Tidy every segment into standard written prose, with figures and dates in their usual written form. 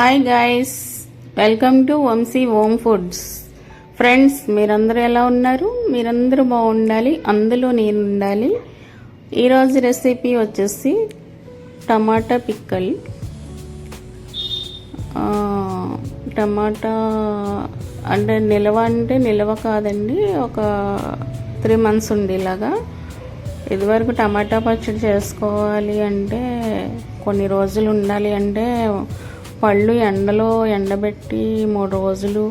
Hi guys, welcome to Vamsi home foods. Friends, మీరందరూ ఎలా ఉన్నారు? మీరందరూ బాగుండాలి, అందులో నేను ఉండాలి. ఈరోజు రెసిపీ వచ్చేసి టమాటా పిక్కల్. టమాటా అంటే నిల్వ కాదండి, ఒక 3 months ఉండేలాగా. ఇదివరకు టమాటా పచ్చడి చేసుకోవాలి అంటే, కొన్ని రోజులు ఉండాలి అంటే పళ్ళు ఎండలో ఎండబెట్టి 3 రోజులు,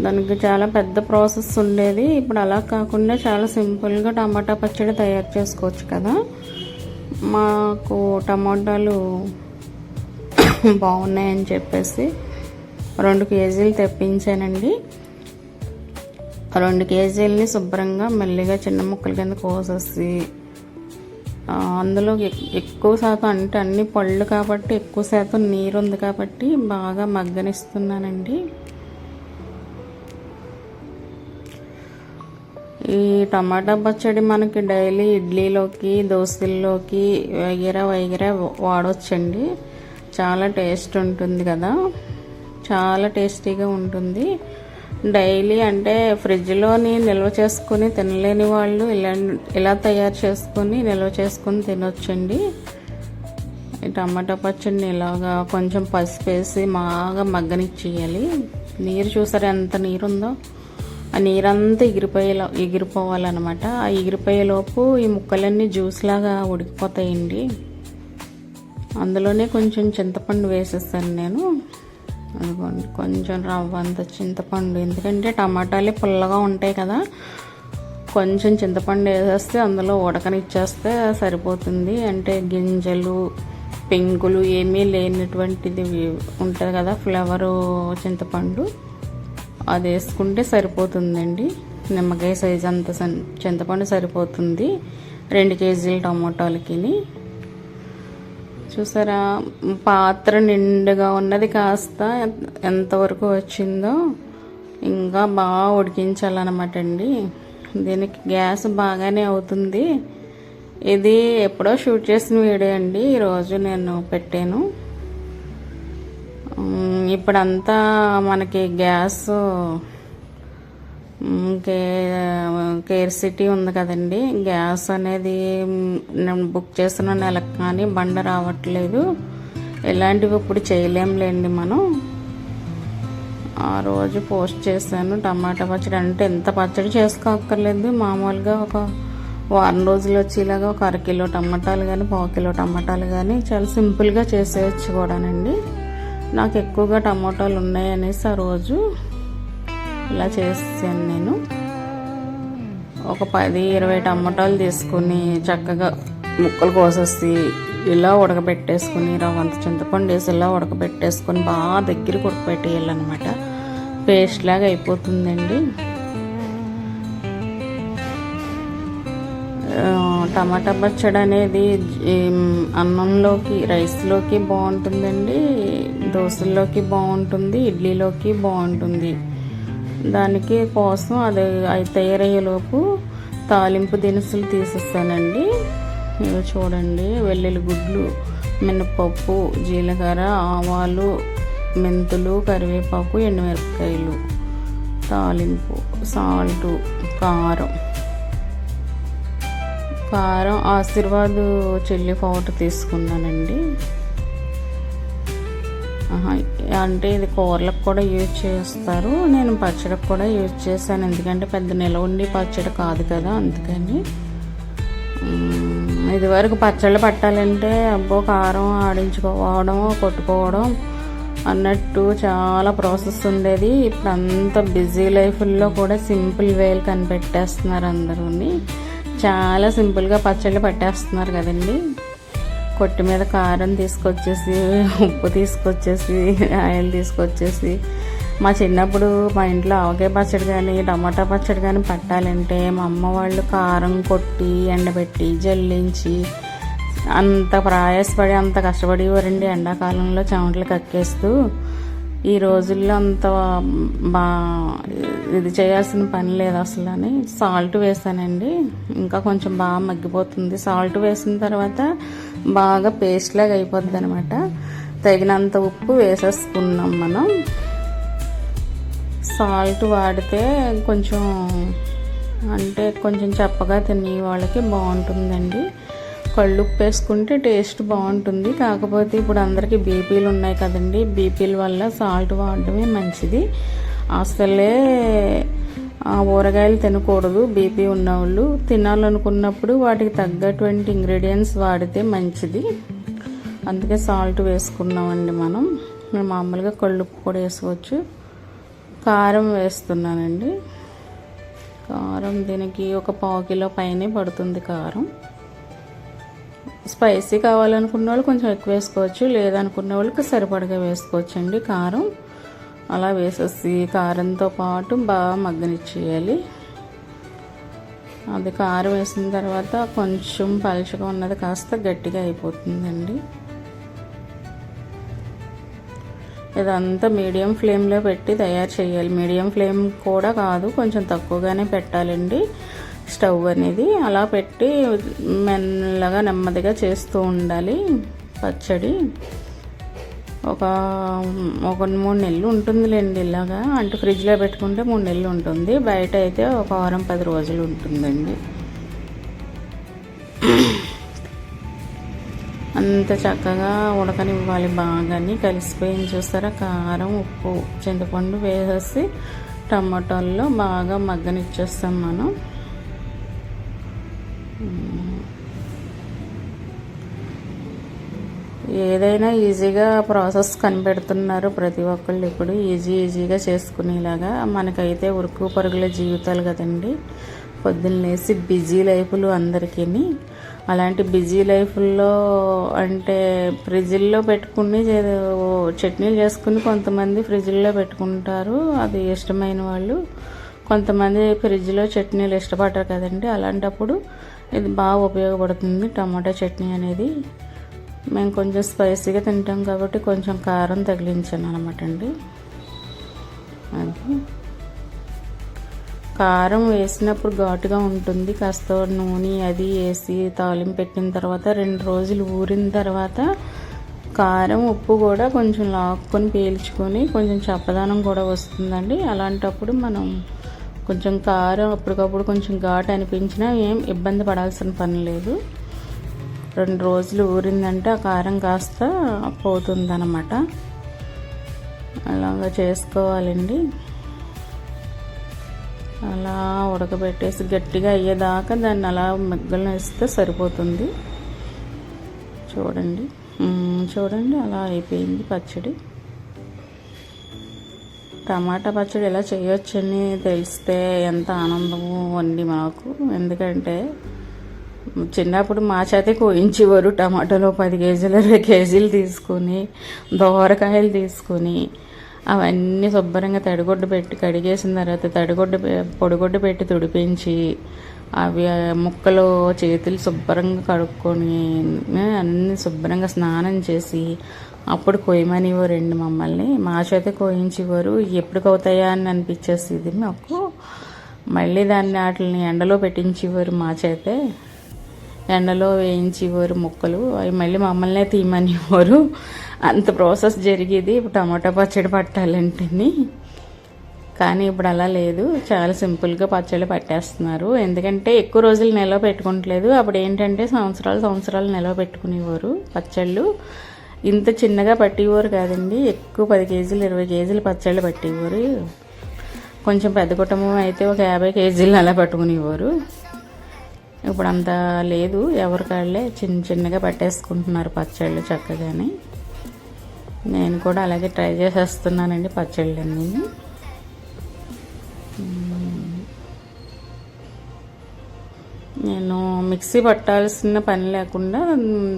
దానికి చాలా పెద్ద ప్రాసెస్ ఉండేది. ఇప్పుడు అలా కాకుండా చాలా సింపుల్గా టమాటా పచ్చడి తయారు చేసుకోవచ్చు కదా. మాకు టమాటాలు బాగున్నాయని చెప్పేసి 2 kgs తెప్పించానండి. 2 kgsని శుభ్రంగా మెల్లిగా చిన్న ముక్కల కింద కోసేసి, అందులో ఎక్కువ శాతం అంటే అన్ని పళ్ళు కాబట్టి ఎక్కువ శాతం నీరు ఉంది కాబట్టి బాగా మగ్గనిస్తున్నానండి. ఈ టమాటా పచ్చడి మనకి డైలీ ఇడ్లీలోకి, దోశల్లోకి వగైరా వాడవచ్చండి. చాలా టేస్ట్ ఉంటుంది కదా, చాలా టేస్టీగా ఉంటుంది. డైలీ అంటే ఫ్రిడ్జ్లోని నిల్వ చేసుకుని తినలేని వాళ్ళు ఇలా తయారు చేసుకొని నిల్వ చేసుకొని తినొచ్చండి. ఈ టమాటా పచ్చడిని ఇలాగా కొంచెం పసుపు వేసి బాగా మగ్గనిచ్చేయాలి. నీరు చూసారు ఎంత నీరు ఉందో, ఆ నీరంతా ఎగిరిపోవాలన్నమాట. ఆ ఎగిరిపోయేలోపు ఈ ముక్కలన్నీ జ్యూస్ లాగా ఉడికిపోతాయండి. అందులోనే కొంచెం చింతపండు వేసేస్తాను నేను. అనుకోండి, కొంచెం రవ్వంత చింతపండు, ఎందుకంటే టమాటాలు పుల్లగా ఉంటాయి కదా. కొంచెం చింతపండు వేసేస్తే అందులో ఉడకనిచ్చేస్తే సరిపోతుంది. అంటే గింజలు, పెంకులు ఏమీ లేనటువంటిది ఉంటుంది కదా, ఫ్లేవరు చింతపండు, అది వేసుకుంటే సరిపోతుందండి. నిమ్మకాయ సైజు అంత చింతపండు సరిపోతుంది 2 kg టమాటాలకి. చూసారా, పాత్ర నిండుగా ఉన్నది కాస్త ఎంతవరకు వచ్చిందో. ఇంకా బాగా ఉడికించాలన్నమాట అండి. దీనికి గ్యాస్ బాగానే అవుతుంది. ఇది ఎప్పుడో షూట్ చేసిన వీడియో అండి, ఈరోజు నేను పెట్టాను. ఇప్పుడంతా మనకి గ్యాస్ కేర్ సిటీ ఉంది కదండి. గ్యాస్ అనేది నేను బుక్ చేసిన నెలకు కానీ బండ రావట్లేదు. ఇలాంటివి ఇప్పుడు చేయలేంలేండి మనం. ఆ రోజు పోస్ట్ చేశాను టమాటా పచ్చడి. అంటే ఎంత పచ్చడి చేసుకోక్కర్లేదు, మామూలుగా ఒక వారం రోజులు వచ్చేలాగా ఒక 1/2 kg టమాటాలు కానీ 1/4 kg టమాటాలు కానీ చాలా సింపుల్గా చేసేయచ్చు కూడానండి. నాకు ఎక్కువగా టమాటాలు ఉన్నాయనేసి ఆ రోజు ఇలా చేసాను నేను. ఒక 10-20 టమాటాలు తీసుకుని చక్కగా ముక్కలు కోసేసి ఇలా ఉడకబెట్టేసుకుని, రవ్వంత చింతపండు వేసి ఇలా ఉడకబెట్టేసుకొని బాగా దగ్గరికి ఉడకబెట్టేయాలన్నమాట. పేస్ట్ లాగా అయిపోతుందండి. టమాటా పచ్చడి అనేది అన్నంలోకి, రైస్లోకి బాగుంటుందండి, దోశల్లోకి బాగుంటుంది, ఇడ్లీలోకి బాగుంటుంది. దానికి కోసం అది తయారయ్యేలోపు తాలింపు దినుసులు తీసేస్తానండి. ఇవి చూడండి, వెల్లుల్లి గుడ్లు, మినపప్పు, జీలకర్ర, ఆవాలు, మెంతులు, కరివేపాకు, ఎండుమిరపకాయలు, తాలింపు, సాల్టు, కారం ఆశీర్వాద్ చిల్లీ పౌడర్ తీసుకున్నానండి. అంటే ఇది కూరలకు కూడా యూజ్ చేస్తారు, నేను పచ్చడికి కూడా యూజ్ చేశాను. ఎందుకంటే పెద్ద నిల్వ ఉండి పచ్చడి కాదు కదా, అందుకని. ఇదివరకు పచ్చళ్ళు పట్టాలంటే అబ్బో కారం ఆడించుకోవడం, కొట్టుకోవడం అన్నట్టు చాలా ప్రాసెస్ ఉండేది. ఇప్పుడు అంత బిజీ లైఫ్లో కూడా సింపుల్ వేలు కనిపెట్టేస్తున్నారు అందరూని. చాలా సింపుల్గా పచ్చళ్ళు పట్టేస్తున్నారు కదండి. కొట్టి మీద కారం తీసుకొచ్చేసి, ఉప్పు తీసుకొచ్చేసి, ఆయిల్ తీసుకొచ్చేసి. మా చిన్నప్పుడు మా ఇంట్లో ఆవకాయ పచ్చడి కానీ టమాటా పచ్చడి కానీ పట్టాలంటే మా అమ్మ వాళ్ళు కారం కొట్టి, ఎండబెట్టి, జల్లించి అంత ప్రయాసపడి అంత కష్టపడేవారండి. ఎండాకాలంలో చెమటలు కక్కేస్తూ. ఈ రోజుల్లో అంత ఇది చేయాల్సిన పని లేదు అసలు అని సాల్ట్ వేసానండి. ఇంకా కొంచెం బాగా మగ్గిపోతుంది. సాల్ట్ వేసిన తర్వాత బాగా పేస్ట్ లాగా అయిపోద్ది అనమాట. తగినంత ఉప్పు వేసేసుకున్నాం మనం. సాల్ట్ వాడితే కొంచెం కొంచెం చప్పగా తినే వాళ్ళకి బాగుంటుందండి. కళ్ళుప్పు వేసుకుంటే టేస్ట్ బాగుంటుంది. కాకపోతే ఇప్పుడు అందరికీ బీపీలు ఉన్నాయి కదండి, బీపీల వల్ల సాల్ట్ వాడడమే మంచిది. అసలే ఊరగాయలు తినకూడదు. బీపీ ఉన్నవాళ్ళు తినాలనుకున్నప్పుడు వాటికి తగ్గటువంటి ఇంగ్రీడియంట్స్ వాడితే మంచిది. అందుకే సాల్ట్ వేసుకున్నామండి మనం మామూలుగా కళ్ళుప్పు కూడా వేసుకోవచ్చు. కారం వేస్తున్నానండి. కారం దీనికి ఒక 1/4 కిలో పైనే పడుతుంది కారం. స్పైసీ కావాలనుకున్న వాళ్ళు కొంచెం ఎక్కువ వేసుకోవచ్చు, లేదనుకున్న వాళ్ళకి సరిపడగా వేసుకోవచ్చండి కారం. అలా వేసేసి కారంతో పాటు బాగా మగ్గనిచ్చేయాలి. అది కారం వేసిన తర్వాత కొంచెం పలుచగా ఉన్నది కాస్త గట్టిగా అయిపోతుందండి. ఇదంతా మీడియం ఫ్లేమ్లో పెట్టి తయారు చేయాలి. మీడియం ఫ్లేమ్ కూడా కాదు, కొంచెం తక్కువగానే పెట్టాలండి స్టవ్ అనేది. అలా పెట్టి మెల్లగా నెమ్మదిగా చేస్తూ ఉండాలి. పచ్చడి ఒక 3 నెలలు ఉంటుందిలేండి. ఇలాగా అంటే ఫ్రిడ్జ్లో పెట్టుకుంటే 3 నెలలు ఉంటుంది, బయట అయితే ఒక వారం 10 రోజులు ఉంటుందండి. అంత చక్కగా ఉడకనివ్వాలి. బాగాని కలిసిపోయింది చూస్తారా. కారం, ఉప్పు, చింతపండు వేసేసి టమాటాల్లో బాగా మగ్గనిచ్చేస్తాం మనం. ఏదైనా ఈజీగా ప్రాసెస్ కనిపెడుతున్నారు ప్రతి ఒక్కళ్ళు ఇప్పుడు, ఈజీగా చేసుకునేలాగా. మనకైతే ఉరుకు పరుగుల జీవితాలు కదండి, పొద్దున్న లేసి బిజీ లైఫ్లు అందరికీ. అలాంటి బిజీ లైఫ్లో అంటే ఫ్రిడ్జ్లో పెట్టుకుని చట్నీలు చేసుకుని కొంతమంది ఫ్రిడ్జ్లో పెట్టుకుంటారు, అది ఇష్టమైన వాళ్ళు. కొంతమంది ఫ్రిడ్జ్లో చట్నీలు ఇష్టపడరు కదండి. అలాంటప్పుడు ఇది బాగా ఉపయోగపడుతుంది టమాటా చట్నీ అనేది. మేము కొంచెం స్పైసీగా తింటాం కాబట్టి కొంచెం కారం తగిలించాను అనమాట అండి. అది కారం వేసినప్పుడు ఘాటుగా ఉంటుంది. కాస్త నూనె అది వేసి తాలింపు పెట్టిన తర్వాత 2 రోజులు ఊరిన తర్వాత కారం, ఉప్పు కూడా కొంచెం లాక్కొని పీల్చుకొని కొంచెం చప్పదనం కూడా వస్తుందండి. అలాంటప్పుడు మనం కొంచెం కారం అప్పటికప్పుడు కొంచెం ఘాటు అనిపించినా ఏం ఇబ్బంది పడాల్సిన పని లేదు. 2 రోజులు ఊరిందంటే ఆ కారం కాస్త పోతుందన్నమాట. అలాగా చేసుకోవాలండి. అలా ఉడకబెట్టేసి గట్టిగా అయ్యేదాకా దాన్ని అలా మగ్గలు వేస్తే సరిపోతుంది. చూడండి అలా అయిపోయింది పచ్చడి. టమాటా పచ్చడి ఎలా చేయొచ్చని తెలిస్తే ఎంత ఆనందమో అండి మాకు. ఎందుకంటే చిన్నప్పుడు మా చేతే కోయించేవారు. టమాటాలో 10 కేజీలు 20 కేజీలు తీసుకొని దోరకాయలు తీసుకొని అవన్నీ శుభ్రంగా తడిగుడ్డ పెట్టి కడిగేసిన తర్వాత పొడిగుడ్డ పెట్టి తుడిపించి అవి ముక్కలు చేతులు శుభ్రంగా కడుక్కొని అన్నీ శుభ్రంగా స్నానం చేసి అప్పుడు కోయమనివ్వరండి మమ్మల్ని. మా చేతే కోయించేవారు. ఎప్పటికి అవుతాయా అని అనిపించేది మాకు. మళ్ళీ వాటిని ఎండలో పెట్టించేవారు మా చేతే. ఎండలో వేయించేవారు ముక్కలు. అవి మళ్ళీ మమ్మల్నే తీయమనివ్వరు. అంత ప్రాసెస్ జరిగేది ఇప్పుడు టమాటా పచ్చడి పట్టాలంటే. కానీ ఇప్పుడు అలా లేదు, చాలా సింపుల్గా పచ్చళ్ళు పట్టేస్తున్నారు. ఎందుకంటే ఎక్కువ రోజులు నిల్వ పెట్టుకోవట్లేదు. అప్పుడు ఏంటంటే సంవత్సరాలు నిల్వ పెట్టుకునేవారు పచ్చళ్ళు. ఇంత చిన్నగా పట్టేవారు కాదండి, ఎక్కువ 10 కేజీలు 20 కేజీలు పచ్చళ్ళు పట్టేవారు. కొంచెం పెద్ద కుటుంబం అయితే ఒక 50 కేజీలు అలా పట్టుకునేవారు. ఇప్పుడు అంత లేదు, ఎవరికాళ్ళే చిన్నగా పట్టేసుకుంటున్నారు పచ్చళ్ళు చక్కగానే. నేను కూడా అలాగే ట్రై చేసేస్తున్నానండి పచ్చళ్ళన్నీ. నేను మిక్సీ పట్టాల్సిన పని లేకుండా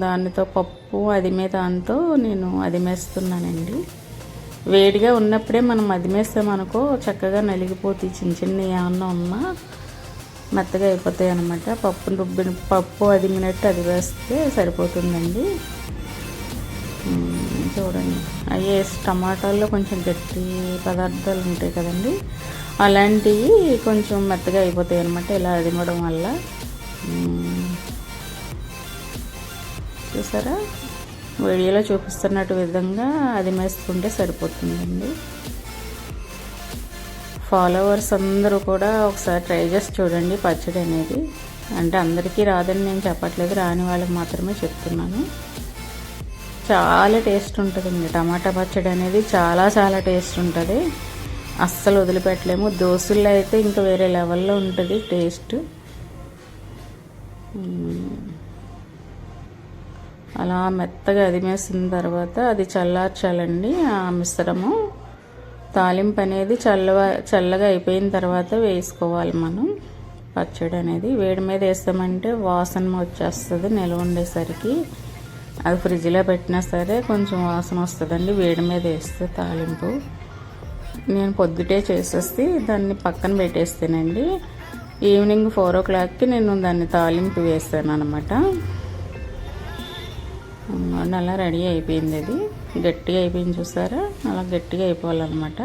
దానితో పప్పు దాంతో నేను అదిమేస్తున్నానండి. వేడిగా ఉన్నప్పుడే మనం అదిమేస్తామనుకో చక్కగా నలిగిపోతాయి. చిన్న ఏమన్నా ఉన్నా మెత్తగా అయిపోతాయి అన్నమాట. పప్పు అదిమినట్టు అది వేస్తే సరిపోతుందండి. చూడండి, అయ్యే టమాటాల్లో కొంచెం గట్టి పదార్థాలు ఉంటాయి కదండి, అలాంటివి కొంచెం మెత్తగా అయిపోతాయి అన్నమాట ఇలా అదిమడం వల్ల. చూసారా వీడియోలో చూపిస్తున్నట్టు విధంగా అది వేసుకుంటే సరిపోతుందండి. ఫాలోవర్స్ అందరూ కూడా ఒకసారి ట్రై చేసి చూడండి పచ్చడి అనేది. అంటే అందరికీ రాదని నేను చెప్పట్లేదు, రాని వాళ్ళకి మాత్రమే చెప్తున్నాను. చాలా టేస్ట్ ఉంటుందండి టమాటా పచ్చడి అనేది, చాలా చాలా టేస్ట్ ఉంటుంది. అస్సలు వదిలిపెట్టలేము. దోశల్లో అయితే ఇంకా వేరే లెవెల్లో ఉంటుంది టేస్ట్. అలా మెత్తగా అదిమేసిన తర్వాత అది చల్లార్చాలండి. ఆ మిశ్రమం తాలింపు అనేది చల్లగా అయిపోయిన తర్వాత వేసుకోవాలి మనం. పచ్చడి అనేది వేడి మీద వేస్తామంటే వాసన వచ్చేస్తుంది నిల్వ ఉండేసరికి. అది ఫ్రిడ్జ్లో పెట్టినా సరే కొంచెం వాసన వస్తుందండి వేడి మీద వేస్తే తాలింపు. నేను పొద్దుటే చేసేసి దాన్ని పక్కన పెట్టేస్తానండి. ఈవినింగ్ 4 o'clockకి నేను దాన్ని తాలింపు వేస్తాను అనమాట. అలా రెడీ అయిపోయింది. అది గట్టిగా అయిపోయింది చూసారా, అలా గట్టిగా అయిపోవాలన్నమాట.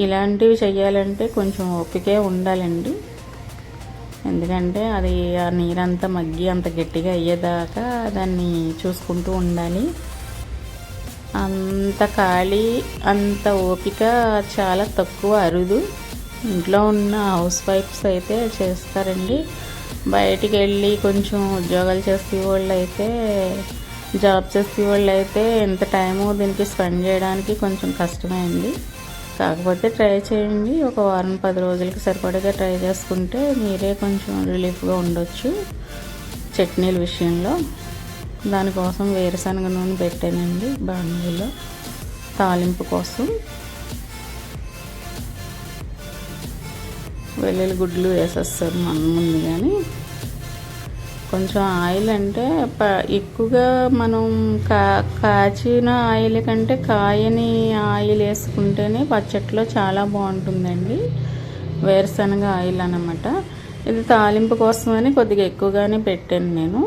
ఇలాంటివి చేయాలంటే కొంచెం ఓపికే ఉండాలండి. ఎందుకంటే అది ఆ నీరంతా మగ్గి అంత గట్టిగా అయ్యేదాకా దాన్ని చూసుకుంటూ ఉండాలి. అంత ఖాళీ అంత ఓపిక చాలా తక్కువ, అరుదు. ఇంట్లో ఉన్న హౌస్ వైఫ్స్ అయితే చేస్తారండి. బయటికి వెళ్ళి కొంచెం ఉద్యోగాలు చేసే వాళ్ళు అయితే, జాబ్ చేసే వాళ్ళు అయితే ఎంత టైము దీనికి స్పెండ్ చేయడానికి కొంచెం కష్టమే అండి. కాకపోతే ట్రై చేయండి. ఒక వారం 10 రోజులకి సరిపడగా ట్రై చేసుకుంటే మీరే కొంచెం రిలీఫ్గా ఉండొచ్చు చట్నీల విషయంలో. దానికోసం వేరుశనగ నూనె పెట్టానండి బాణీలో తాలింపు కోసం. వెల్లుల్లి గుడ్లు వేసేస్తారు మనం ముందుగానే. కొంచెం ఆయిల్ అంటే ఎక్కువగా మనం కాచిన ఆయిల్ కంటే కాయని ఆయిల్ వేసుకుంటేనే పచ్చట్లో చాలా బాగుంటుందండి. వేరుశనగ ఆయిల్ అన్నమాట. ఇది తాలింపు కోసమని కొద్దిగా ఎక్కువగానే పెట్టాను నేను.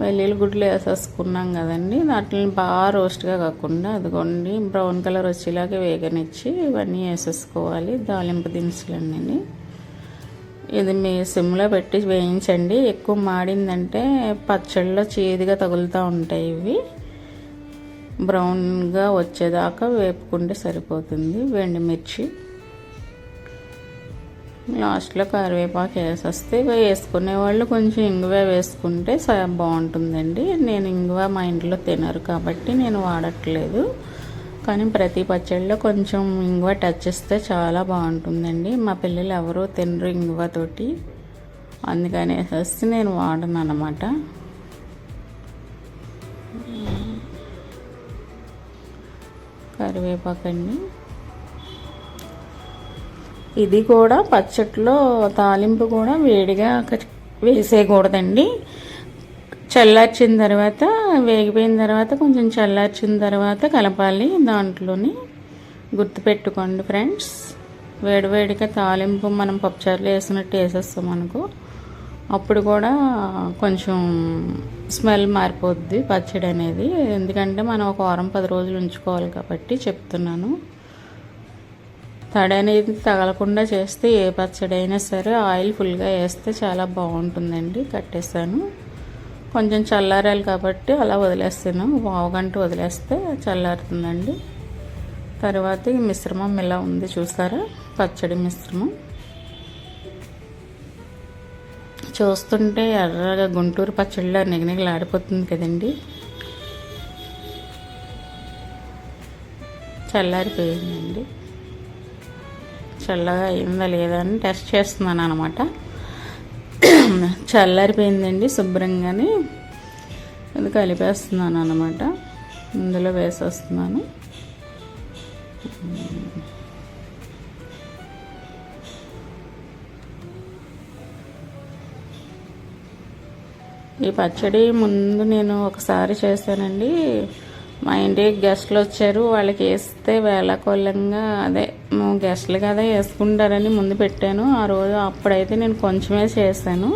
వెల్లుల్లి గుడ్లు వేసేసుకున్నాం కదండి, వాటిని బాగా రోస్ట్గా కాకుండా అదిగోండి బ్రౌన్ కలర్ వచ్చేలాగా వేగనిచ్చి ఇవన్నీ వేసేసుకోవాలి తాలింపు దినుసులన్నీ. ఇది మీ సిమ్లో పెట్టి వేయించండి. ఎక్కువ మాడిందంటే పచ్చళ్ళలో చేదుగా తగులుతూ ఉంటాయి. ఇవి బ్రౌన్గా వచ్చేదాకా వేపుకుంటే సరిపోతుంది. ఎండుమిర్చి లాస్ట్లో కరివేపాకు వేసేస్తే వేసుకునే వాళ్ళు కొంచెం ఇంగువ వేసుకుంటే బాగుంటుందండి. నేను ఇంగువ మా ఇంట్లో తినరు కాబట్టి నేను వాడట్లేదు. కానీ ప్రతి పచ్చడిలో కొంచెం ఇంగువ టచ్ చేస్తే చాలా బాగుంటుందండి. మా పిల్లలు ఎవరూ తినరు ఇంగువతోటి, అందుకని వేసేస్తే నేను వాడను అన్నమాట. కరివేపాకండి. ఇది కూడా పచ్చట్లో తాలింపు కూడా వేడిగా వేసేయకూడదండి. చల్లార్చిన తర్వాత, వేగిపోయిన తర్వాత కొంచెం చల్లార్చిన తర్వాత కలపాలి దాంట్లోని. గుర్తుపెట్టుకోండి ఫ్రెండ్స్, వేడివేడిగా తాలింపు మనం పప్పుచారులో వేసినట్టు వేసేస్తాం అనుకో, అప్పుడు కూడా కొంచెం స్మెల్ మారిపోద్ది పచ్చడి అనేది. ఎందుకంటే మనం ఒక వారం 10 రోజులు ఉంచుకోవాలి కాబట్టి చెప్తున్నాను. తడి అనేది తగలకుండా చేస్తే ఏ పచ్చడి అయినా సరే ఆయిల్ ఫుల్గా వేస్తే చాలా బాగుంటుందండి. కట్టేసాను. కొంచెం చల్లారాలి కాబట్టి అలా వదిలేస్తాను. 1 గంట వదిలేస్తే చల్లారుతుందండి. తర్వాత ఈ మిశ్రమం ఇలా ఉంది చూసారా, పచ్చడి మిశ్రమం. చూస్తుంటే ఎర్రగా గుంటూరు పచ్చడిలో నిగనిగలాడిపోతుంది కదండి. చల్లారిపోయిందండి. చల్లగా అయిందా లేదా అని టెస్ట్ చేస్తున్నాను అనమాట. చల్లారిపోయిందండి శుభ్రంగానే. ఇది కలిపేస్తున్నాను అనమాట. ఇందులో వేసేస్తున్నాను. ఈ పచ్చడి ముందు నేను ఒకసారి చేశానండి. మా ఇంటికి గెస్ట్లు వచ్చారు, వాళ్ళకి వేస్తే వేళాకోళంగా అదే గెస్ట్లు కదా వేసుకుంటారని ముందు పెట్టాను. ఆ రోజు అప్పుడైతే నేను కొంచెమే చేశాను.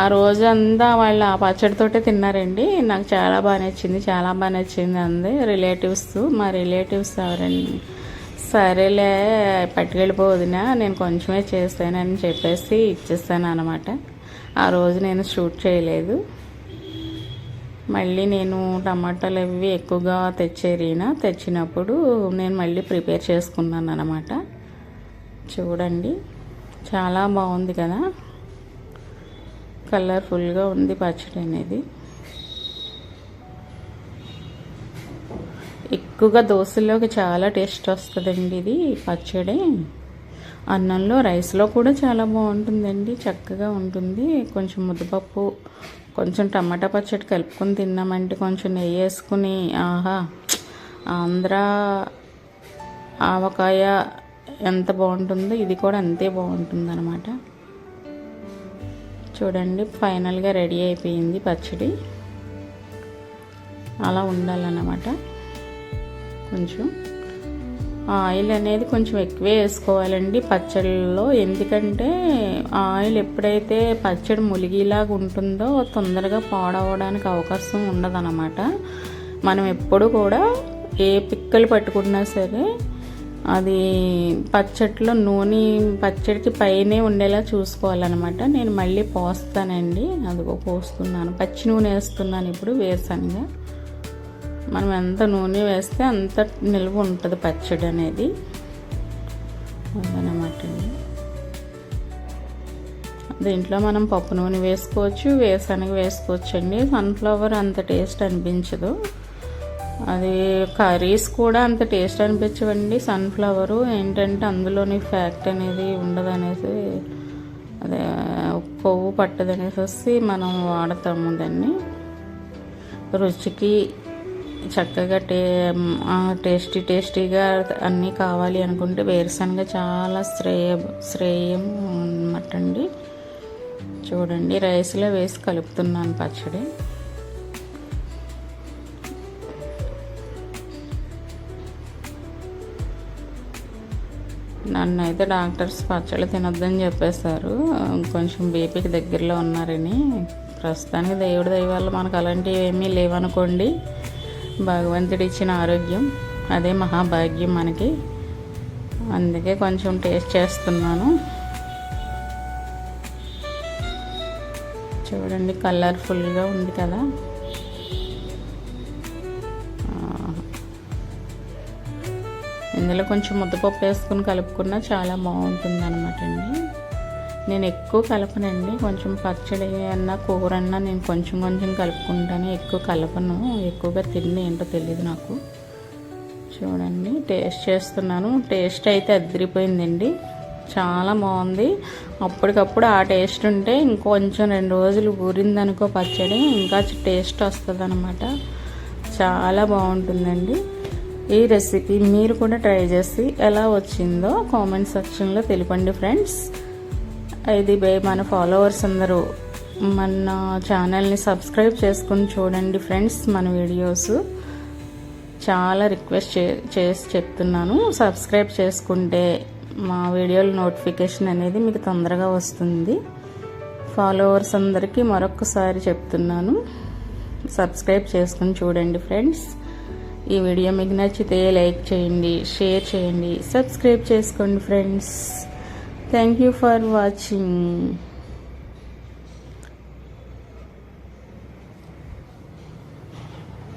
ఆ రోజు అంతా వాళ్ళు ఆ పచ్చడితోటే తిన్నారండి. నాకు చాలా బాగా నచ్చింది, చాలా బాగా నచ్చింది అంది రిలేటివ్స్. మా రిలేటివ్స్ ఎవరండి సరేలే పట్టుకెళ్ళిపోవదినా, నేను కొంచెమే చేస్తానని చెప్పేసి ఇచ్చేస్తాను అనమాట. ఆ రోజు నేను షూట్ చేయలేదు. మళ్ళీ నేను టమాటాలు అవి ఎక్కువగా తెచ్చినప్పుడు నేను మళ్ళీ ప్రిపేర్ చేసుకున్నాను అనమాట. చూడండి, చాలా బాగుంది కదా, కలర్ఫుల్గా ఉంది పచ్చడి అనేది. ఎక్కువగా దోశల్లోకి చాలా టేస్ట్ వస్తుందండి ఇది పచ్చడి. అన్నంలో, రైస్లో కూడా చాలా బాగుంటుందండి, చక్కగా ఉంటుంది. కొంచెం ముద్దపప్పు, కొంచెం టమాటా పచ్చడి కలుపుకొని తిన్నామంటే, కొంచెం నెయ్యి వేసుకుని, ఆహా, ఆంధ్ర ఆవకాయ ఎంత బాగుంటుందో ఇది కూడా అంతే బాగుంటుంది అనమాట. చూడండి, ఫైనల్గా రెడీ అయిపోయింది పచ్చడి. అలా ఉండాలన్నమాట. కొంచెం ఆయిల్ అనేది కొంచెం ఎక్కువే వేసుకోవాలండి పచ్చళ్ళలో. ఎందుకంటే ఆయిల్ ఎప్పుడైతే పచ్చడి ములిగిలాగా ఉంటుందో తొందరగా పాడవడానికి అవకాశం ఉండదన్నమాట. మనం ఎప్పుడు కూడా ఏ పిక్కలు పట్టుకున్నా సరే అది పచ్చడిలో నూనె పచ్చడికి పైనే ఉండేలా చూసుకోవాలన్నమాట. నేను మళ్ళీ పోస్తానండి, అదిగో పోస్తున్నాను. పచ్చి నూనె వేస్తున్నాను ఇప్పుడు, వేరుశనగ. మనం ఎంత నూనె వేస్తే అంత నిల్వ ఉంటుంది పచ్చడి అనేది, అదనమాట అండి. దీంట్లో మనం పప్పు నూనె వేసుకోవచ్చు, వేరుశనగ వేసుకోవచ్చు అండి. సన్ఫ్లవర్ అంత టేస్ట్ అనిపించదు, అది కర్రీస్ కూడా అంత టేస్ట్ అనిపించవండి. సన్ఫ్లవరు ఏంటంటే అందులోని ఫ్యాక్ట్ అనేది ఉండదు అనేసి, అదే కొవ్వు పట్టదు అనేసి మనం వాడతాము దాన్ని. రుచికి చక్కగా టేస్టీగా అన్నీ కావాలి అనుకుంటే వేరుశనగ చాలా శ్రేయం అన్నమాట అండి. చూడండి, రైస్లో వేసి కలుపుతున్నాను పచ్చడి. నన్ను అయితే డాక్టర్స్ పచ్చళ్ళు తినొద్దని చెప్పేశారు, కొంచెం బీపీకి దగ్గరలో ఉన్నారని. ప్రస్తుతానికి దేవుడి దయ వల్ల మనకు అలాంటివి ఏమీ లేవనుకోండి. భగవంతుడు ఇచ్చిన ఆరోగ్యం అదే మహాభాగ్యం మనకి. అందుకే కొంచెం టేస్ట్ చేస్తున్నాను. చూడండి, కలర్ఫుల్గా ఉంది కదా. ఇందులో కొంచెం ముద్దపప్పు వేసుకుని కలుపుకున్నా చాలా బాగుంటుంది అనమాట అండి. నేను ఎక్కువ కలపనండి, కొంచెం పచ్చడి అన్నా కూర అన్నా నేను కొంచెం కలుపుకుంటాను, ఎక్కువ కలపను. ఎక్కువగా తిండి ఏంటో తెలియదు నాకు. చూడండి, టేస్ట్ చేస్తున్నాను. టేస్ట్ అయితే అదిరిపోయిందండి, చాలా బాగుంది. అప్పటికప్పుడు ఆ టేస్ట్ ఉంటే ఇంకొంచెం 2 రోజులు ఊరిందనుకో పచ్చడి, ఇంకా టేస్ట్ వస్తుంది అనమాట. చాలా బాగుంటుందండి ఈ రెసిపీ. మీరు కూడా ట్రై చేసి ఎలా వచ్చిందో కామెంట్ సెక్షన్లో తెలిపండి ఫ్రెండ్స్. ఇది మన ఫాలోవర్స్ అందరూ మన ఛానల్ని సబ్స్క్రైబ్ చేసుకుని చూడండి ఫ్రెండ్స్. మన వీడియోస్ చాలా రిక్వెస్ట్ చేసి చెప్తున్నాను, సబ్స్క్రైబ్ చేసుకుంటే మా వీడియోల నోటిఫికేషన్ అనేది మీకు తొందరగా వస్తుంది. ఫాలోవర్స్ అందరికీ మరొకసారి చెప్తున్నాను, సబ్స్క్రైబ్ చేసుకుని చూడండి ఫ్రెండ్స్. ఈ వీడియో మీకు నచ్చితే లైక్ చేయండి, షేర్ చేయండి, సబ్స్క్రైబ్ చేసుకోండి friends. Thank you for watching.